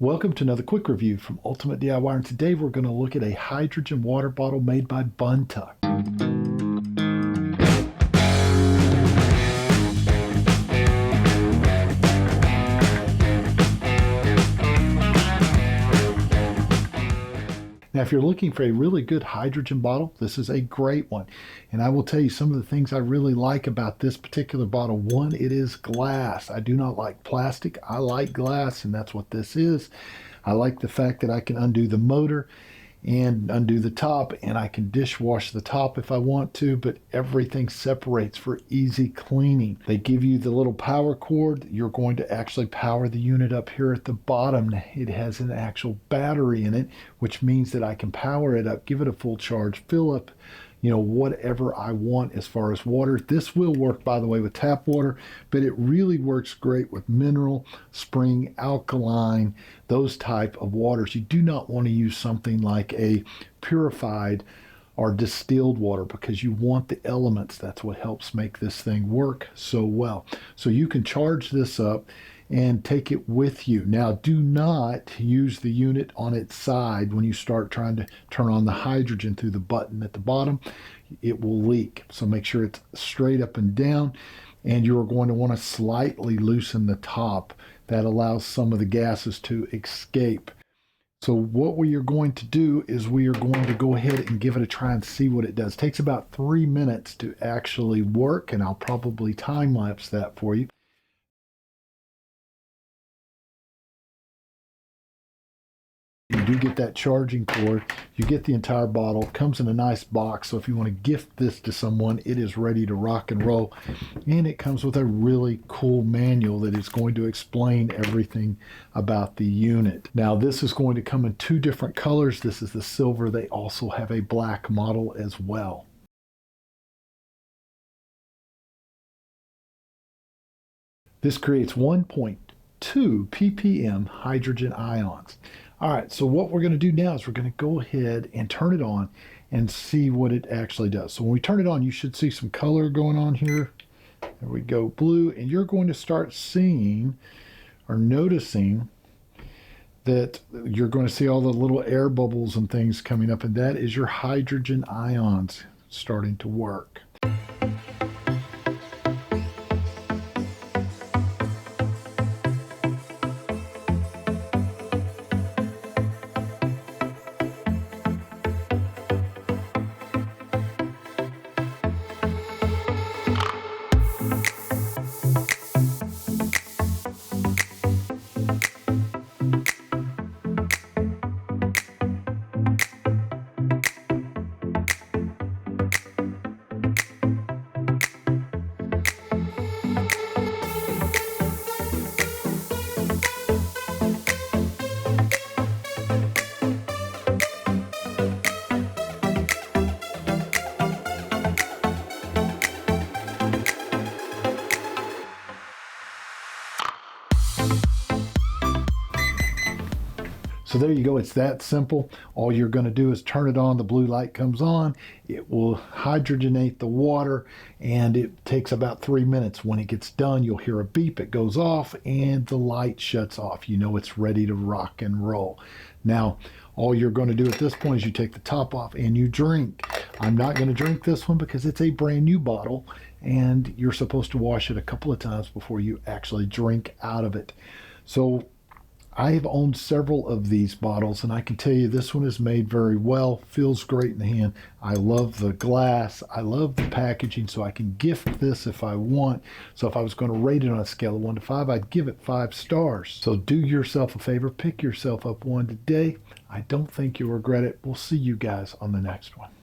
Welcome to another quick review from Ultimate DIY, and today we're going to look at a hydrogen water bottle made by Bntuk. Now, if you're looking for a really good hydrogen bottle, this is a great one. And I will tell you some of the things I really like about this particular bottle. One, it is glass. I do not like plastic. I like glass, and that's what this is. I like the fact that I can undo the motor and undo the top, and I can dishwash the top if I want to, but everything separates for easy cleaning. They give you the little power cord. You're going to actually power the unit up here at the bottom. It has an actual battery in it, which means that I can power it up, give it a full charge, fill up whatever I want as far as water. This will work, by the way, with tap water, but it really works great with mineral, spring, alkaline, those type of waters. You do not want to use something like a purified or distilled water because you want the elements. That's what helps make this thing work so well. So you can charge this up and take it with you. Now, do not use the unit on its side when you start trying to turn on the hydrogen through the button at the bottom. It will leak. So make sure it's straight up and down, and you're going to want to slightly loosen the top. That allows some of the gases to escape. So what we are going to do is we are going to go ahead and give it a try and see what it does. It takes about 3 minutes to actually work, and I'll probably time lapse that for you. You do get that charging cord. You get the entire bottle. It comes in a nice box, so if you want to gift this to someone, it is ready to rock and roll. And it comes with a really cool manual that is going to explain everything about the unit. Now, this is going to come in 2 different colors. This is the silver. They also have a black model as well. This creates 1.2 ppm hydrogen ions. All right, so what we're going to do now is we're going to go ahead and turn it on and see what it actually does. So when we turn it on, you should see some color going on here. There we go, blue, and you're going to start seeing or noticing that you're going to see all the little air bubbles and things coming up, and that is your hydrogen ions starting to work. So there you go. It's that simple. All you're going to do is turn it on. The blue light comes on. It will hydrogenate the water, and it takes about 3 minutes. When it gets done, you'll hear a beep. It goes off, and the light shuts off. You know it's ready to rock and roll. Now, all you're going to do at this point is you take the top off and you drink. I'm not going to drink this one because it's a brand new bottle, and you're supposed to wash it a couple of times before you actually drink out of it. So I have owned several of these bottles, and I can tell you this one is made very well, feels great in the hand. I love the glass. I love the packaging, so I can gift this if I want. So if I was going to rate it on a scale of 1 to 5, I'd give it 5 stars. So do yourself a favor, pick yourself up one today. I don't think you'll regret it. We'll see you guys on the next one.